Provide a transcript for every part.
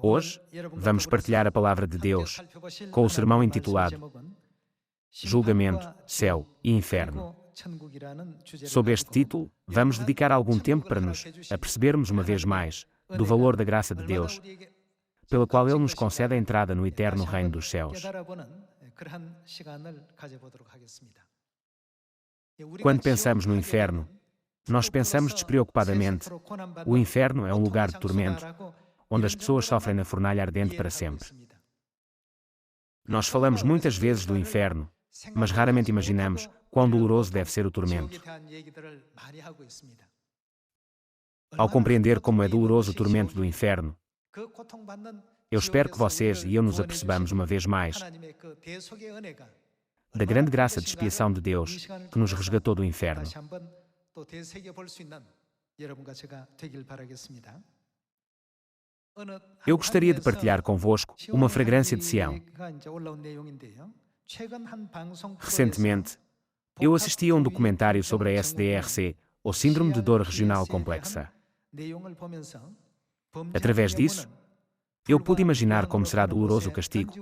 Hoje, vamos partilhar a palavra de Deus com o sermão intitulado Julgamento, Céu e Inferno. Sob este título, vamos dedicar algum tempo para nos apercebermos uma vez mais do valor da graça de Deus, pela qual Ele nos concede a entrada no eterno reino dos céus. Quando pensamos no inferno, nós pensamos despreocupadamente: o inferno é um lugar de tormento, onde as pessoas sofrem na fornalha ardente para sempre. Nós falamos muitas vezes do inferno, mas raramente imaginamos quão doloroso deve ser o tormento. Ao compreender como é doloroso o tormento do inferno, eu espero que vocês e eu nos apercebamos uma vez mais da grande graça de expiação de Deus que nos resgatou do inferno. Eu gostaria de partilhar convosco uma fragrância de Sião. Recentemente, eu assisti a um documentário sobre a SDRC, ou Síndrome de Dor Regional Complexa. Através disso, eu pude imaginar como será doloroso o castigo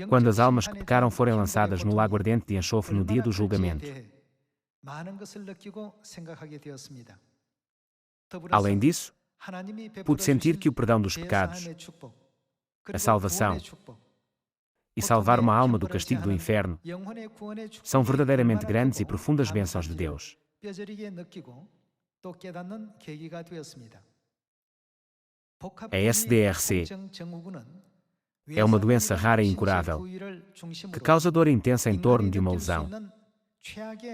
quando as almas que pecaram forem lançadas no lago ardente de enxofre no dia do julgamento. Além disso, pude sentir que o perdão dos pecados, a salvação e salvar uma alma do castigo do inferno são verdadeiramente grandes e profundas bênçãos de Deus. A SDRC é uma doença rara e incurável que causa dor intensa em torno de uma lesão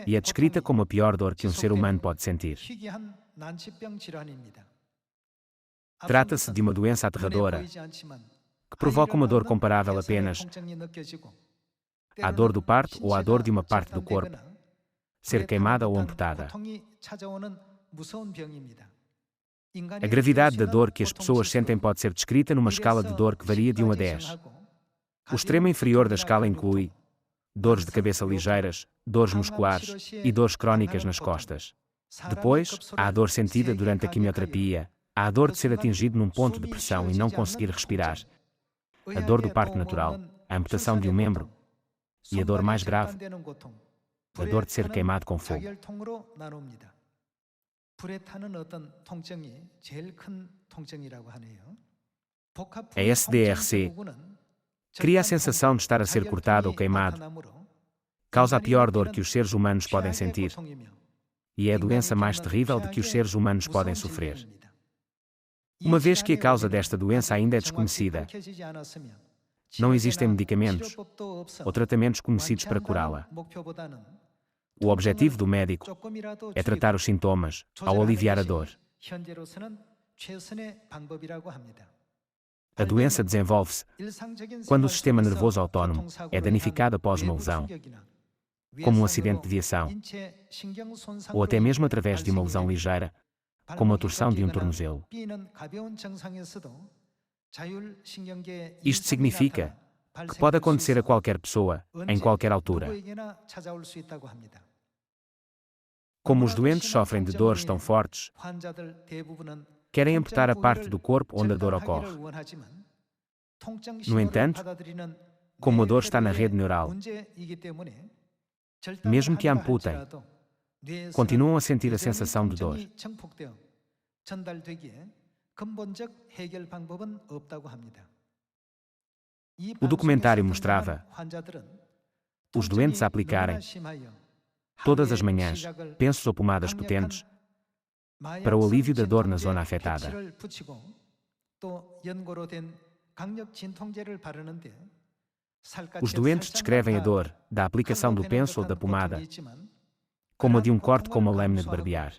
e é descrita como a pior dor que um ser humano pode sentir. Trata-se de uma doença aterradora que provoca uma dor comparável apenas à dor do parto ou à dor de uma parte do corpo ser queimada ou amputada. A gravidade da dor que as pessoas sentem pode ser descrita numa escala de dor que varia de 1 a 10. O extremo inferior da escala inclui dores de cabeça ligeiras, dores musculares e dores crónicas nas costas. Depois, há a dor sentida durante a quimioterapia, há a dor de ser atingido num ponto de pressão e não conseguir respirar, a dor do parto natural, a amputação de um membro e a dor mais grave, a dor de ser queimado com fogo. A SDRC cria a sensação de estar a ser cortado ou queimado, causa a pior dor que os seres humanos podem sentir e é a doença mais terrível de que os seres humanos podem sofrer. Uma vez que a causa desta doença ainda é desconhecida, não existem medicamentos ou tratamentos conhecidos para curá-la. O objetivo do médico é tratar os sintomas ao aliviar a dor. A doença desenvolve-se quando o sistema nervoso autónomo é danificado após uma lesão, como um acidente de viação, ou até mesmo através de uma lesão ligeira, como a torção de um tornozelo. Isto significa que pode acontecer a qualquer pessoa, em qualquer altura. Como os doentes sofrem de dores tão fortes, querem amputar a parte do corpo onde a dor ocorre. No entanto, como a dor está na rede neural, mesmo que a amputem, continuam a sentir a sensação de dor. O documentário mostrava os doentes a aplicarem, todas as manhãs, pensos ou pomadas potentes para o alívio da dor na zona afetada. Os doentes descrevem a dor da aplicação do penso ou da pomada como a de um corte com uma lâmina de barbear.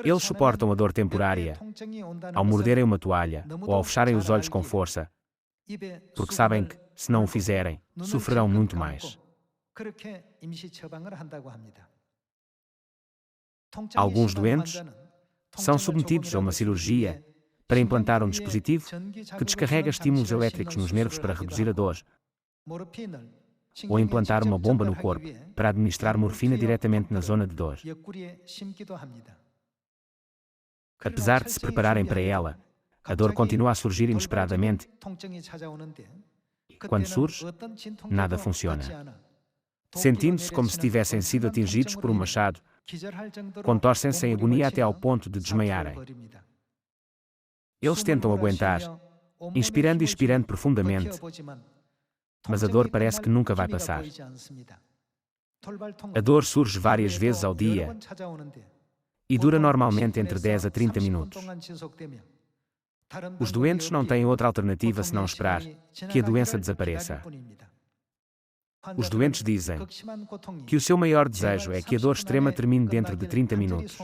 Eles suportam a dor temporária ao morderem uma toalha ou ao fecharem os olhos com força, porque sabem que, se não o fizerem, sofrerão muito mais. Alguns doentes são submetidos a uma cirurgia para implantar um dispositivo que descarrega estímulos elétricos nos nervos para reduzir a dor, ou implantar uma bomba no corpo para administrar morfina diretamente na zona de dor. Apesar de se prepararem para ela, a dor continua a surgir inesperadamente. Quando surge, nada funciona. Sentindo-se como se tivessem sido atingidos por um machado, contorcem-se em agonia até ao ponto de desmaiarem. Eles tentam aguentar, inspirando e expirando profundamente, mas a dor parece que nunca vai passar. A dor surge várias vezes ao dia e dura normalmente entre 10 a 30 minutos. Os doentes não têm outra alternativa senão esperar que a doença desapareça. Os doentes dizem que o seu maior desejo é que a dor extrema termine dentro de 30 minutos.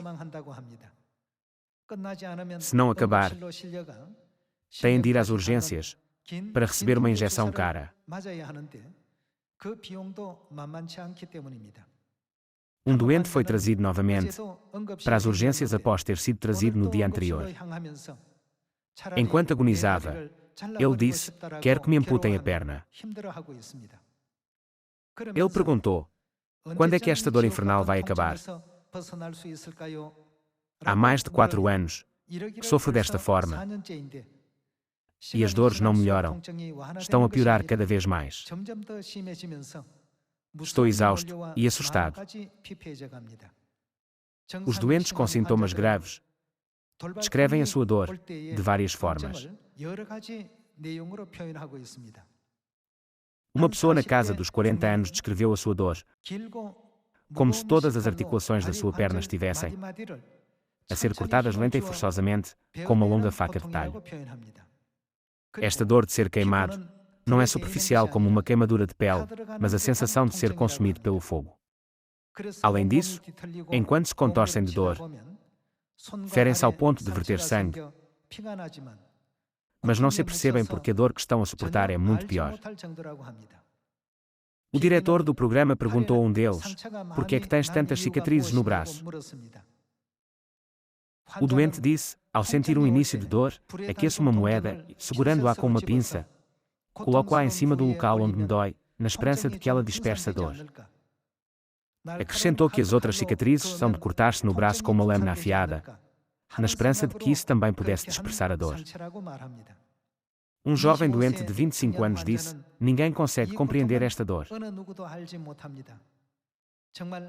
Se não acabar, têm de ir às urgências para receber uma injeção cara. Um doente foi trazido novamente para as urgências após ter sido trazido no dia anterior. Enquanto agonizava, ele disse: "Quero que me amputem a perna." Ele perguntou: "Quando é que esta dor infernal vai acabar?" Há mais de 4 anos que sofro desta forma e as dores não melhoram, estão a piorar cada vez mais. Estou exausto e assustado. Os doentes com sintomas graves descrevem a sua dor de várias formas. Uma pessoa na casa dos 40 anos descreveu a sua dor como se todas as articulações da sua perna estivessem a ser cortadas lenta e forçosamente com uma longa faca de talho. Esta dor de ser queimado não é superficial como uma queimadura de pele, mas a sensação de ser consumido pelo fogo. Além disso, enquanto se contorcem de dor, ferem-se ao ponto de verter sangue, mas não se apercebem porque a dor que estão a suportar é muito pior. O diretor do programa perguntou a um deles: "Por que é que tens tantas cicatrizes no braço?" O doente disse: "Ao sentir um início de dor, aqueço uma moeda e, segurando-a com uma pinça, coloco-a em cima do local onde me dói, na esperança de que ela disperse a dor." Acrescentou que as outras cicatrizes são de cortar-se no braço com uma lâmina afiada, na esperança de que isso também pudesse dispersar a dor. Um jovem doente de 25 anos disse: "Ninguém consegue compreender esta dor.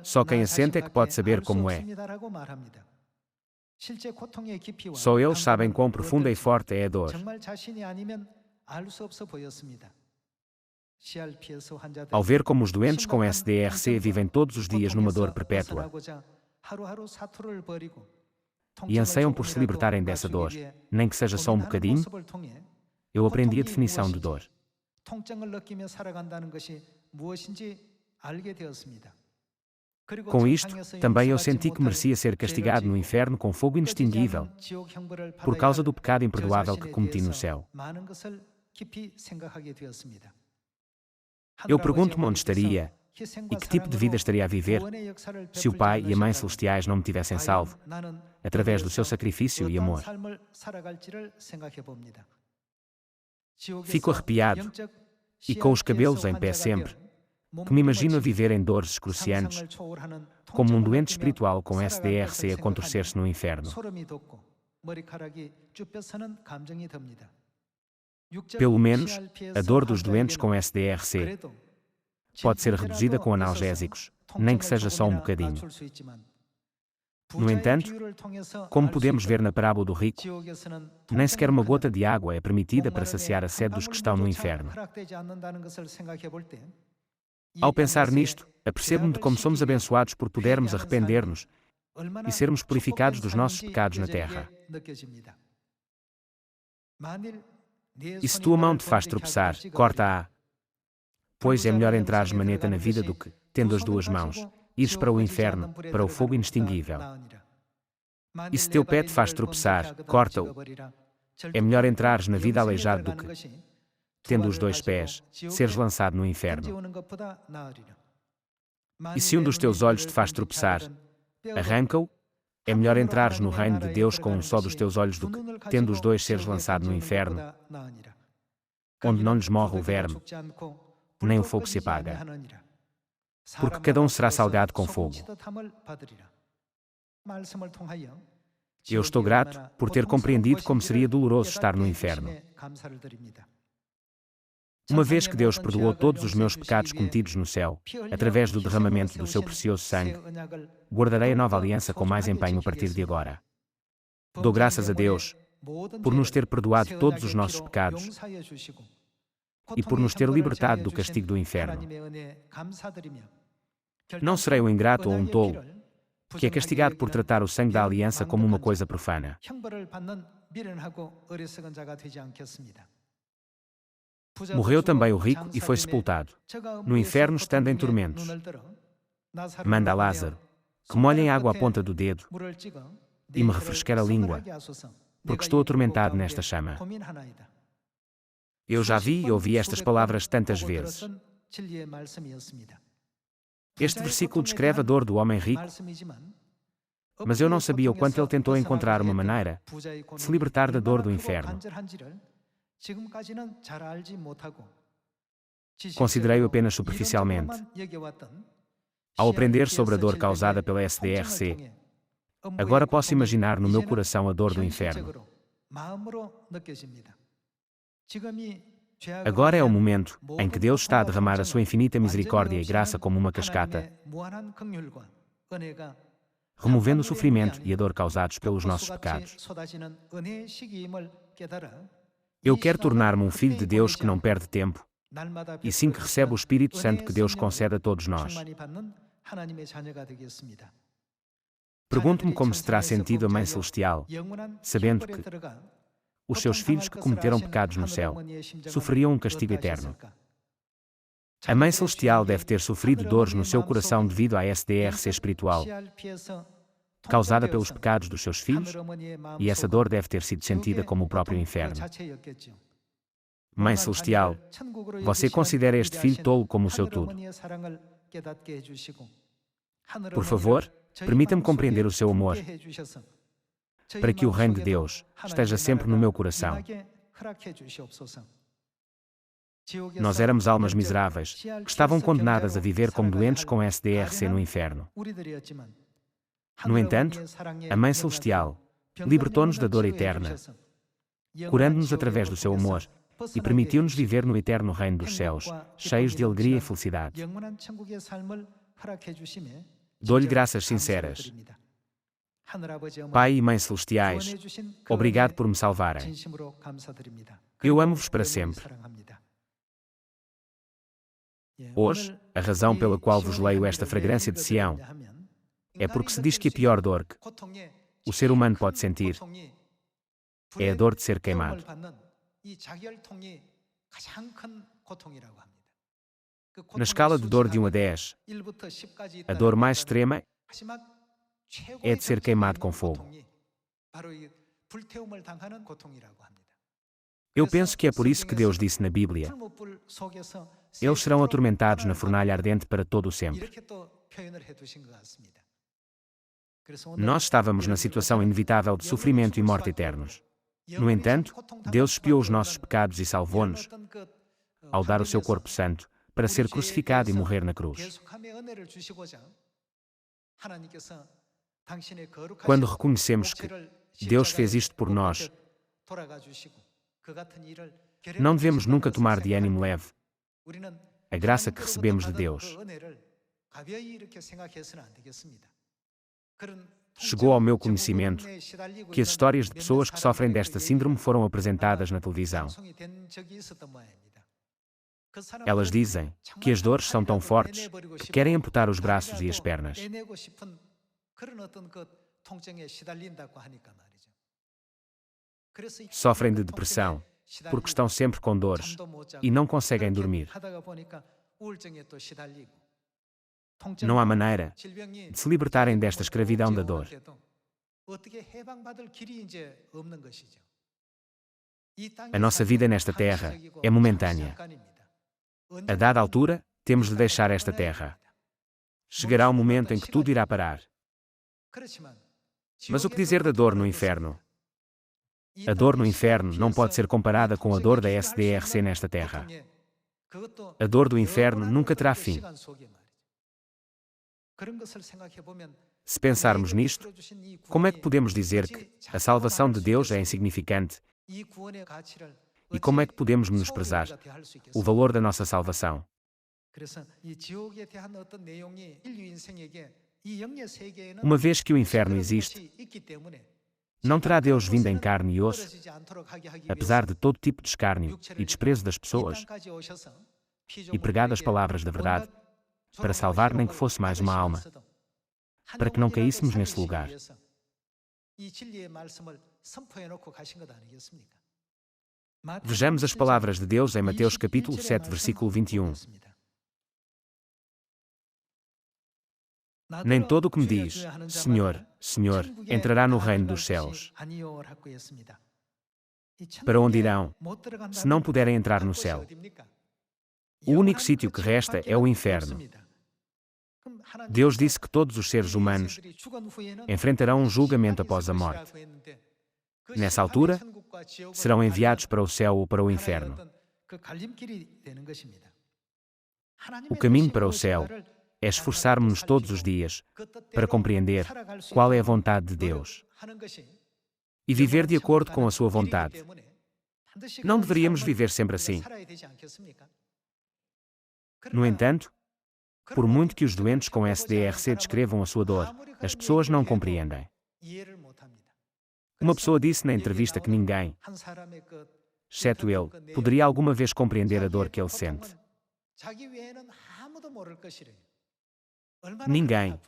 Só quem a sente é que pode saber como é. Só eles sabem quão profunda e forte é a dor." Ao ver como os doentes com SDRC vivem todos os dias numa dor perpétua e anseiam por se libertarem dessa dor, nem que seja só um bocadinho, eu aprendi a definição de dor. Com isto, também eu senti que merecia ser castigado no inferno com fogo inextinguível, por causa do pecado imperdoável que cometi no céu. Eu pergunto-me onde estaria e que tipo de vida estaria a viver se o Pai e a Mãe Celestiais não me tivessem salvo, através do seu sacrifício e amor. Fico arrepiado e com os cabelos em pé sempre, que me imagino a viver em dores excruciantes, como um doente espiritual com SDRC a contorcer-se no inferno. Pelo menos, a dor dos doentes com SDRC pode ser reduzida com analgésicos, nem que seja só um bocadinho. No entanto, como podemos ver na parábola do rico, nem sequer uma gota de água é permitida para saciar a sede dos que estão no inferno. Ao pensar nisto, apercebo-me de como somos abençoados por podermos arrepender-nos e sermos purificados dos nossos pecados na terra. E se tua mão te faz tropeçar, corta-a, pois é melhor entrares maneta na vida do que, tendo as duas mãos, ires para o inferno, para o fogo inextinguível. E se teu pé te faz tropeçar, corta-o. É melhor entrares na vida aleijado do que, tendo os 2 pés, seres lançado no inferno. E se um dos teus olhos te faz tropeçar, arranca-o É melhor entrares no reino de Deus com um só dos teus olhos do que, tendo os dois, seres lançado no inferno, onde não lhes morre o verme, nem o fogo se apaga. Porque cada um será salgado com fogo. Eu estou grato por ter compreendido como seria doloroso estar no inferno. Uma vez que Deus perdoou todos os meus pecados cometidos no céu, através do derramamento do seu precioso sangue, guardarei a nova aliança com mais empenho a partir de agora. Dou graças a Deus por nos ter perdoado todos os nossos pecados e por nos ter libertado do castigo do inferno. Não serei um ingrato ou um tolo, que é castigado por tratar o sangue da aliança como uma coisa profana. Morreu também o rico e foi sepultado, no inferno estando em tormentos. Manda a Lázaro que molhe em água a ponta do dedo e me refrescar a língua, porque estou atormentado nesta chama. Eu já vi e ouvi estas palavras tantas vezes. Este versículo descreve a dor do homem rico, mas eu não sabia o quanto ele tentou encontrar uma maneira de se libertar da dor do inferno. Considerei-o apenas superficialmente. Ao aprender sobre a dor causada pela SDRC, agora posso imaginar no meu coração a dor do inferno. Agora é o momento em que Deus está a derramar a sua infinita misericórdia e graça como uma cascata, removendo o sofrimento e a dor causados pelos nossos pecados. Eu quero tornar-me um filho de Deus que não perde tempo, e sim que recebe o Espírito Santo que Deus concede a todos nós. Pergunto-me como se terá sentido a Mãe Celestial, sabendo que os seus filhos que cometeram pecados no céu sofreriam um castigo eterno. A Mãe Celestial deve ter sofrido dores no seu coração devido à SDRC espiritual, causada pelos pecados dos seus filhos, e essa dor deve ter sido sentida como o próprio inferno. Mãe Celestial, você considera este filho tolo como o seu tudo. Por favor, permita-me compreender o seu amor, para que o reino de Deus esteja sempre no meu coração. Nós éramos almas miseráveis, que estavam condenadas a viver como doentes com SDRC no inferno. No entanto, a Mãe Celestial libertou-nos da dor eterna, curando-nos através do seu amor, e permitiu-nos viver no eterno reino dos céus, cheios de alegria e felicidade. Dou-lhe graças sinceras. Pai e Mãe Celestiais, obrigado por me salvarem. Eu amo-vos para sempre. Hoje, a razão pela qual vos leio esta fragrância de Sião é porque se diz que a pior dor que o ser humano pode sentir é a dor de ser queimado. Na escala de dor de 1 a 10, a dor mais extrema é de ser queimado com fogo. Eu penso que é por isso que Deus disse na Bíblia: eles serão atormentados na fornalha ardente para todo o sempre. Nós estávamos na situação inevitável de sofrimento e morte eternos. No entanto, Deus expiou os nossos pecados e salvou-nos ao dar o seu corpo santo para ser crucificado e morrer na cruz. Quando reconhecemos que Deus fez isto por nós, não devemos nunca tomar de ânimo leve a graça que recebemos de Deus. Chegou ao meu conhecimento que as histórias de pessoas que sofrem desta síndrome foram apresentadas na televisão. Elas dizem que as dores são tão fortes que querem amputar os braços e as pernas. Sofrem de depressão porque estão sempre com dores e não conseguem dormir. Não há maneira de se libertarem desta escravidão da dor. A nossa vida nesta terra é momentânea. A dada altura, temos de deixar esta terra. Chegará um momento em que tudo irá parar. Mas o que dizer da dor no inferno? A dor no inferno não pode ser comparada com a dor da SDRC nesta terra. A dor do inferno nunca terá fim. Se pensarmos nisto, como é que podemos dizer que a salvação de Deus é insignificante? E como é que podemos menosprezar o valor da nossa salvação? Uma vez que o inferno existe, não terá Deus vindo em carne e osso, apesar de todo tipo de escárnio e desprezo das pessoas, e pregado as palavras da verdade, para salvar nem que fosse mais uma alma, para que não caíssemos nesse lugar. Vejamos as palavras de Deus em Mateus capítulo 7, versículo 21. Nem todo o que me diz, Senhor, Senhor, entrará no reino dos céus. Para onde irão, se não puderem entrar no céu? O único sítio que resta é o inferno. Deus disse que todos os seres humanos enfrentarão um julgamento após a morte. Nessa altura, serão enviados para o céu ou para o inferno. O caminho para o céu é esforçarmos-nos todos os dias para compreender qual é a vontade de Deus e viver de acordo com a sua vontade. Não deveríamos viver sempre assim. No entanto, por muito que os doentes com SDRC descrevam a sua dor, as pessoas não compreendem. Uma pessoa disse na entrevista que ninguém, exceto ele, poderia alguma vez compreender a dor que ele sente. Ninguém,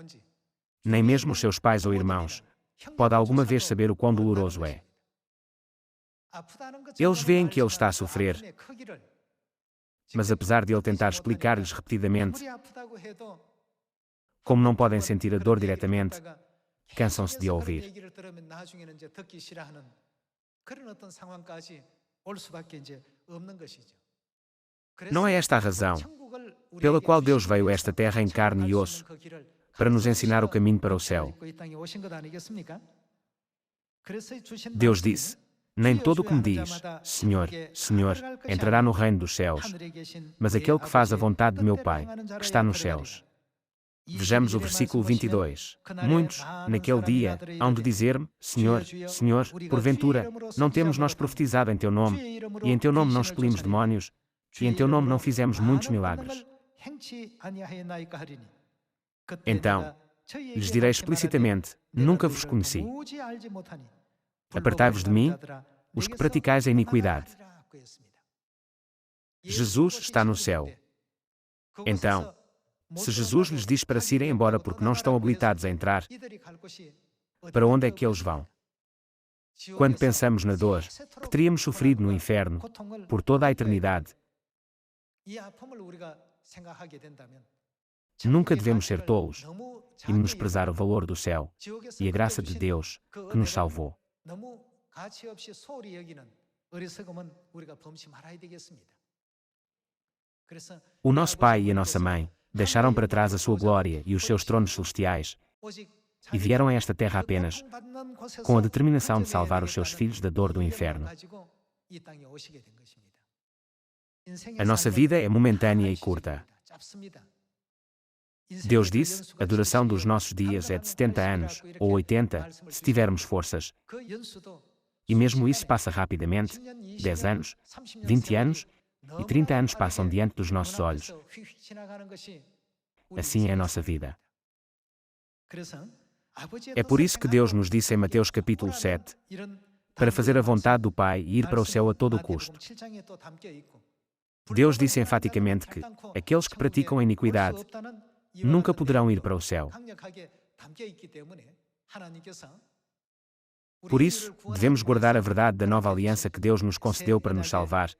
nem mesmo os seus pais ou irmãos, pode alguma vez saber o quão doloroso é. Eles veem que ele está a sofrer, mas apesar de ele tentar explicar-lhes repetidamente, como não podem sentir a dor diretamente, cansam-se de ouvir. Não é esta a razão pela qual Deus veio a esta terra em carne e osso, para nos ensinar o caminho para o céu. Deus disse, nem todo o que me diz, Senhor, Senhor, entrará no reino dos céus, mas aquele que faz a vontade de meu Pai, que está nos céus. Vejamos o versículo 22. Muitos, naquele dia, hão de dizer-me, Senhor, Senhor, porventura, não temos nós profetizado em Teu nome, e em Teu nome não expelimos demónios, e em Teu nome não fizemos muitos milagres. Então, lhes direi explicitamente, nunca vos conheci. Apartai-vos de mim, os que praticais a iniquidade. Jesus está no céu. Então, se Jesus lhes diz para se irem embora porque não estão habilitados a entrar, para onde é que eles vão? Quando pensamos na dor que teríamos sofrido no inferno por toda a eternidade, nunca devemos ser tolos e menosprezar o valor do céu e a graça de Deus que nos salvou. O nosso pai e a nossa mãe deixaram para trás a sua glória e os seus tronos celestiais e vieram a esta terra apenas com a determinação de salvar os seus filhos da dor do inferno. A nossa vida é momentânea e curta. Deus disse, a duração dos nossos dias é de 70 anos, ou 80, se tivermos forças. E mesmo isso passa rapidamente, 10 anos, 20 anos, e 30 anos passam diante dos nossos olhos. Assim é a nossa vida. É por isso que Deus nos disse em Mateus capítulo 7, para fazer a vontade do Pai e ir para o céu a todo o custo. Deus disse enfaticamente que aqueles que praticam a iniquidade nunca poderão ir para o céu. Por isso, devemos guardar a verdade da nova aliança que Deus nos concedeu para nos salvar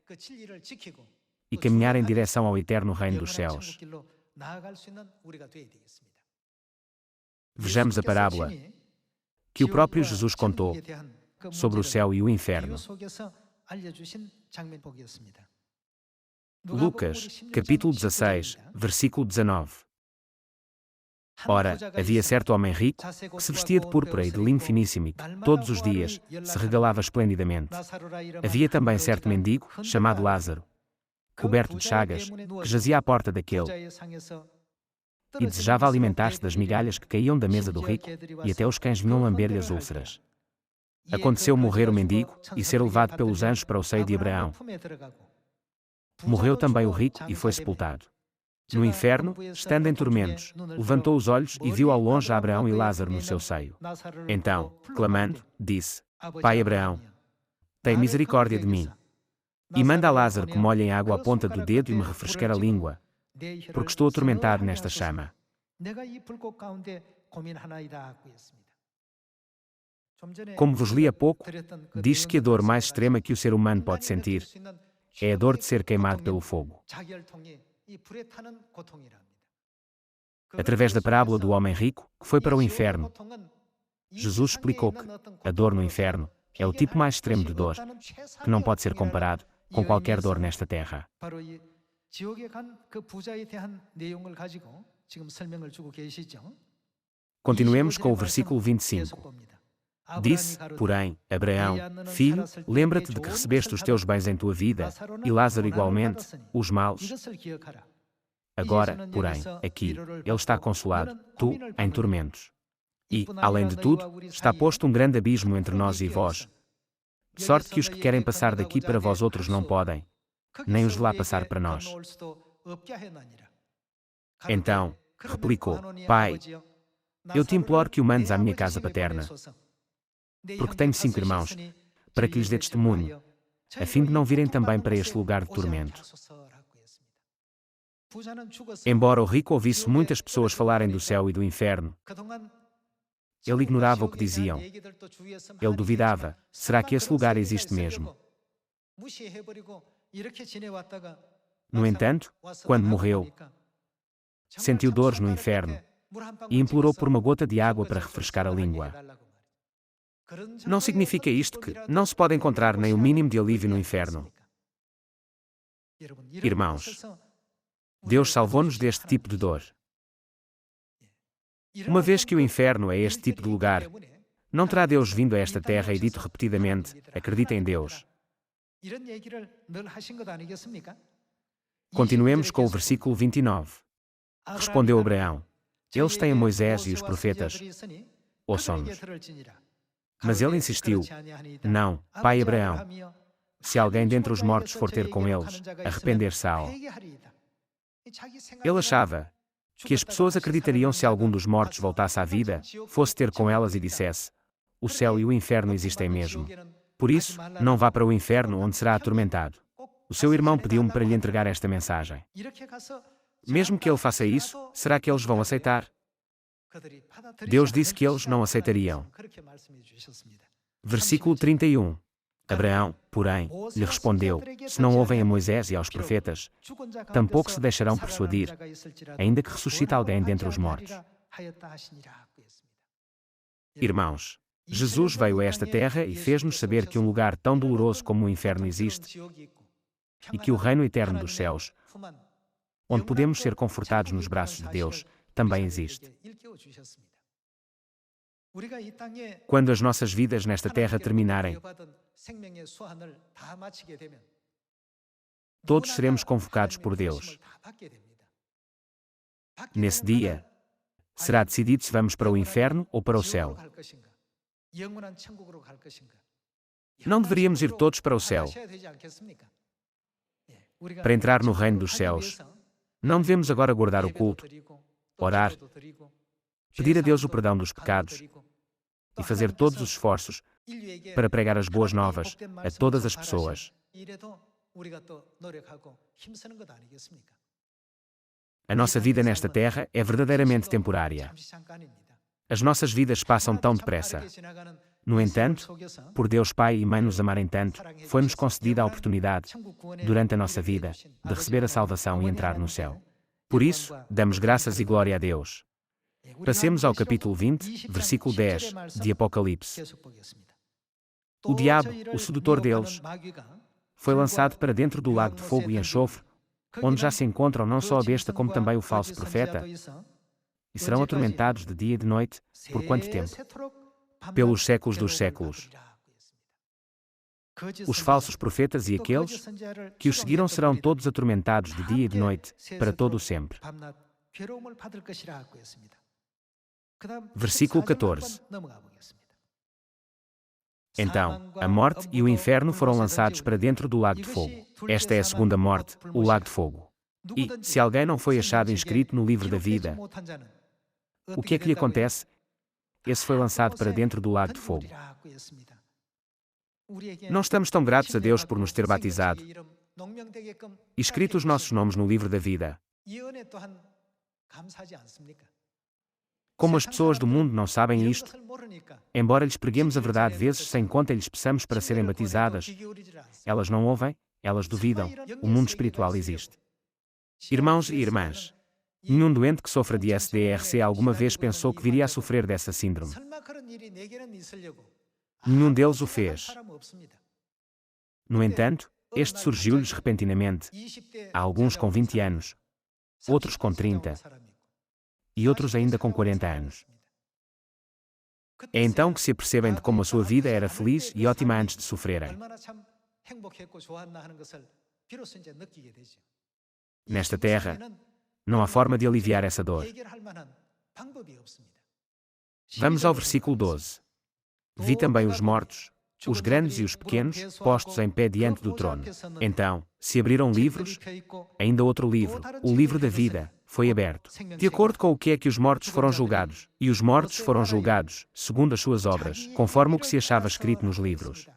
e caminhar em direção ao eterno reino dos céus. Vejamos a parábola que o próprio Jesus contou sobre o céu e o inferno. Lucas, capítulo 16, versículo 19. Ora, havia certo homem rico, que se vestia de púrpura e de linho finíssimo e, todos os dias, se regalava esplendidamente. Havia também certo mendigo, chamado Lázaro, coberto de chagas, que jazia à porta daquele, e desejava alimentar-se das migalhas que caíam da mesa do rico, e até os cães vinham lamber-lhe as úlceras. Aconteceu morrer o mendigo, e ser levado pelos anjos para o seio de Abraão. Morreu também o rico, e foi sepultado. No inferno, estando em tormentos, levantou os olhos e viu ao longe Abraão e Lázaro no seu seio. Então, clamando, disse: Pai Abraão, tem misericórdia de mim, e manda a Lázaro que molhe em água a ponta do dedo e me refrescar a língua, porque estou atormentado nesta chama. Como vos li há pouco, diz-se que a dor mais extrema que o ser humano pode sentir é a dor de ser queimado pelo fogo. Através da parábola do homem rico, que foi para o inferno, Jesus explicou que a dor no inferno é o tipo mais extremo de dor, que não pode ser comparado com qualquer dor nesta terra. Continuemos com o versículo 25. Disse, porém, Abraão: Filho, lembra-te de que recebeste os teus bens em tua vida, e Lázaro igualmente, os males. Agora, porém, aqui, ele está consolado, tu, em tormentos. E, além de tudo, está posto um grande abismo entre nós e vós, de sorte que os que querem passar daqui para vós outros não podem, nem os de lá passar para nós. Então, replicou: Pai, eu te imploro que o mandes à minha casa paterna, porque tenho 5 irmãos, para que lhes dê testemunho, a fim de não virem também para este lugar de tormento. Embora o rico ouvisse muitas pessoas falarem do céu e do inferno, ele ignorava o que diziam. Ele duvidava: será que esse lugar existe mesmo? No entanto, quando morreu, sentiu dores no inferno e implorou por uma gota de água para refrescar a língua. Não significa isto que não se pode encontrar nem o mínimo de alívio no inferno. Irmãos, Deus salvou-nos deste tipo de dor. Uma vez que o inferno é este tipo de lugar, não terá Deus vindo a esta terra e dito repetidamente: acredita em Deus. Continuemos com o versículo 29. Respondeu Abraão: Eles têm Moisés e os profetas, ouçam-nos. Mas ele insistiu: Não, pai Abraão, se alguém dentre os mortos for ter com eles, arrepender-se-á. Ele achava que as pessoas acreditariam se algum dos mortos voltasse à vida, fosse ter com elas e dissesse: o céu e o inferno existem mesmo. Por isso, não vá para o inferno onde será atormentado. O seu irmão pediu-me para lhe entregar esta mensagem. Mesmo que ele faça isso, será que eles vão aceitar? Deus disse que eles não aceitariam. Versículo 31. Abraão, porém, lhe respondeu: se não ouvem a Moisés e aos profetas, tampouco se deixarão persuadir, ainda que ressuscite alguém dentre os mortos. Irmãos, Jesus veio a esta terra e fez-nos saber que um lugar tão doloroso como o inferno existe, e que o reino eterno dos céus, onde podemos ser confortados nos braços de Deus, também existe. Quando as nossas vidas nesta terra terminarem, todos seremos convocados por Deus. Nesse dia, será decidido se vamos para o inferno ou para o céu. Não deveríamos ir todos para o céu. Para entrar no reino dos céus, não devemos agora guardar o culto, orar, pedir a Deus o perdão dos pecados e fazer todos os esforços para pregar as boas novas a todas as pessoas. A nossa vida nesta terra é verdadeiramente temporária. As nossas vidas passam tão depressa. No entanto, por Deus Pai e Mãe nos amarem tanto, foi-nos concedida a oportunidade, durante a nossa vida, de receber a salvação e entrar no céu. Por isso, damos graças e glória a Deus. Passemos ao capítulo 20, versículo 10, de Apocalipse. O diabo, o sedutor deles, foi lançado para dentro do lago de fogo e enxofre, onde já se encontram não só a besta como também o falso profeta, e e serão atormentados de dia e de noite, por quanto tempo? Pelos séculos dos séculos. Os falsos profetas e aqueles que os seguiram serão todos atormentados de dia e de noite, para todo o sempre. Versículo 14. Então, a morte e o inferno foram lançados para dentro do lago de fogo. Esta é a segunda morte, o lago de fogo. E, se alguém não foi achado inscrito no livro da vida, o que é que lhe acontece? Esse foi lançado para dentro do lago de fogo. Não estamos tão gratos a Deus por nos ter batizado e escrito os nossos nomes no livro da vida. Como as pessoas do mundo não sabem isto, embora lhes preguemos a verdade vezes sem conta e lhes peçamos para serem batizadas, elas não ouvem, elas duvidam, o mundo espiritual existe. Irmãos e irmãs, nenhum doente que sofra de SDRC alguma vez pensou que viria a sofrer dessa síndrome. Nenhum deles o fez. No entanto, este surgiu-lhes repentinamente, há alguns com 20 anos, outros com 30 e outros ainda com 40 anos. É então que se apercebem de como a sua vida era feliz e ótima antes de sofrerem. Nesta terra, não há forma de aliviar essa dor. Vamos ao versículo 12. Vi também os mortos, os grandes e os pequenos, postos em pé diante do trono. Então, se abriram livros, ainda outro livro, o livro da vida, foi aberto. De acordo com o que é que os mortos foram julgados, e os mortos foram julgados, segundo as suas obras, conforme o que se achava escrito nos livros.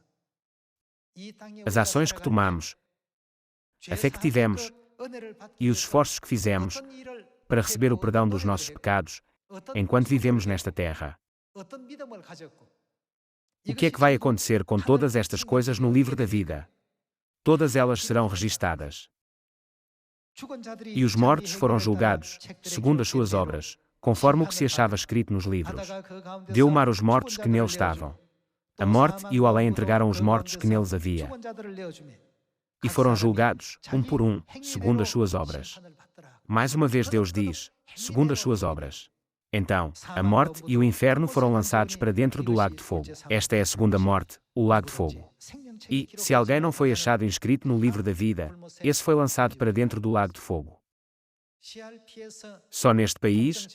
As ações que tomamos, a fé que tivemos e os esforços que fizemos para receber o perdão dos nossos pecados, enquanto vivemos nesta terra. O que é que vai acontecer com todas estas coisas no livro da vida? Todas elas serão registadas. E os mortos foram julgados, segundo as suas obras, conforme o que se achava escrito nos livros. Deu o mar os mortos que neles estavam. A morte e o além entregaram os mortos que neles havia. E foram julgados, um por um, segundo as suas obras. Mais uma vez Deus diz, segundo as suas obras. Então, a morte e o inferno foram lançados para dentro do lago de fogo. Esta é a segunda morte, o lago de fogo. E, se alguém não foi achado inscrito no livro da vida, esse foi lançado para dentro do lago de fogo. Só neste país,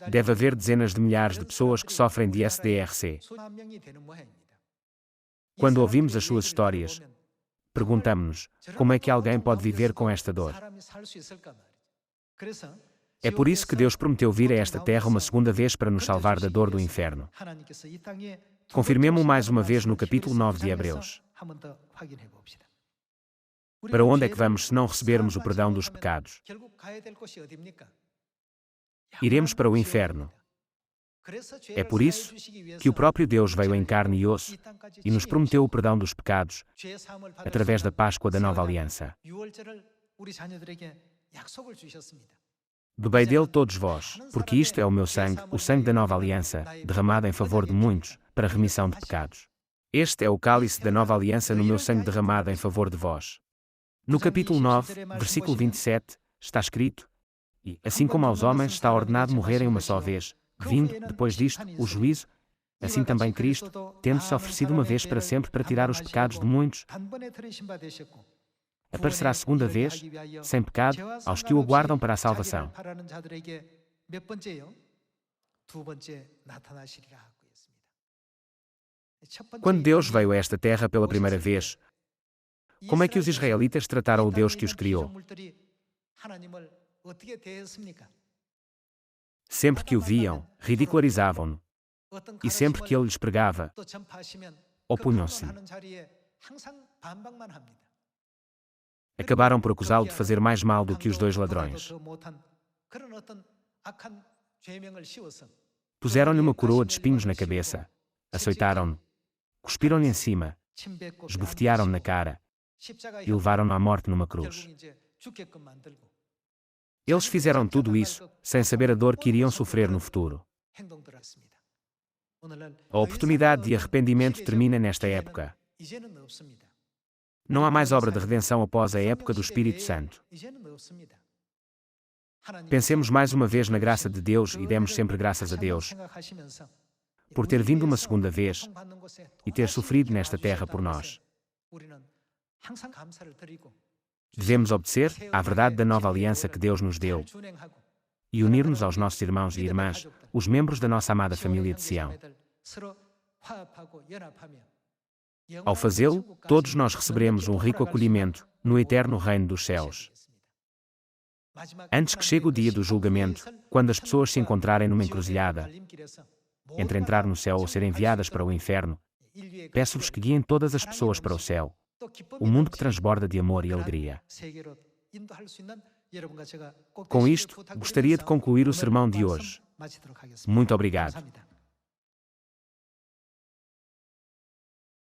deve haver dezenas de milhares de pessoas que sofrem de SDRC. Quando ouvimos as suas histórias, perguntamos-nos, como é que alguém pode viver com esta dor? É por isso que Deus prometeu vir a esta terra uma segunda vez para nos salvar da dor do inferno. Confirmemo-o mais uma vez no capítulo 9 de Hebreus. Para onde é que vamos se não recebermos o perdão dos pecados? Iremos para o inferno. É por isso que o próprio Deus veio em carne e osso e nos prometeu o perdão dos pecados através da Páscoa da Nova Aliança. Bebei dele todos vós, porque isto é o meu sangue, o sangue da Nova Aliança, derramado em favor de muitos, para a remissão de pecados. Este é o cálice da Nova Aliança no meu sangue derramado em favor de vós. No capítulo 9, versículo 27, está escrito: E, assim como aos homens está ordenado morrerem uma só vez, vindo, depois disto, o juízo, assim também Cristo, tendo-se oferecido uma vez para sempre para tirar os pecados de muitos, aparecerá a segunda vez, sem pecado, aos que o aguardam para a salvação. Quando Deus veio a esta terra pela primeira vez, como é que os israelitas trataram o Deus que os criou? Sempre que o viam, ridicularizavam-no. E sempre que ele lhes pregava, opunham-se. Acabaram por acusá-lo de fazer mais mal do que os dois ladrões. Puseram-lhe uma coroa de espinhos na cabeça, açoitaram-no, cuspiram-lhe em cima, esbofetearam-no na cara e levaram-no à morte numa cruz. Eles fizeram tudo isso, sem saber a dor que iriam sofrer no futuro. A oportunidade de arrependimento termina nesta época. Não há mais obra de redenção após a época do Espírito Santo. Pensemos mais uma vez na graça de Deus e demos sempre graças a Deus por ter vindo uma segunda vez e ter sofrido nesta terra por nós. Devemos obedecer à verdade da nova aliança que Deus nos deu e unir-nos aos nossos irmãos e irmãs, os membros da nossa amada família de Sião. Ao fazê-lo, todos nós receberemos um rico acolhimento no eterno reino dos céus. Antes que chegue o dia do julgamento, quando as pessoas se encontrarem numa encruzilhada, entre entrar no céu ou ser enviadas para o inferno, peço-vos que guiem todas as pessoas para o céu, o mundo que transborda de amor e alegria. Com isto, gostaria de concluir o sermão de hoje. Muito obrigado.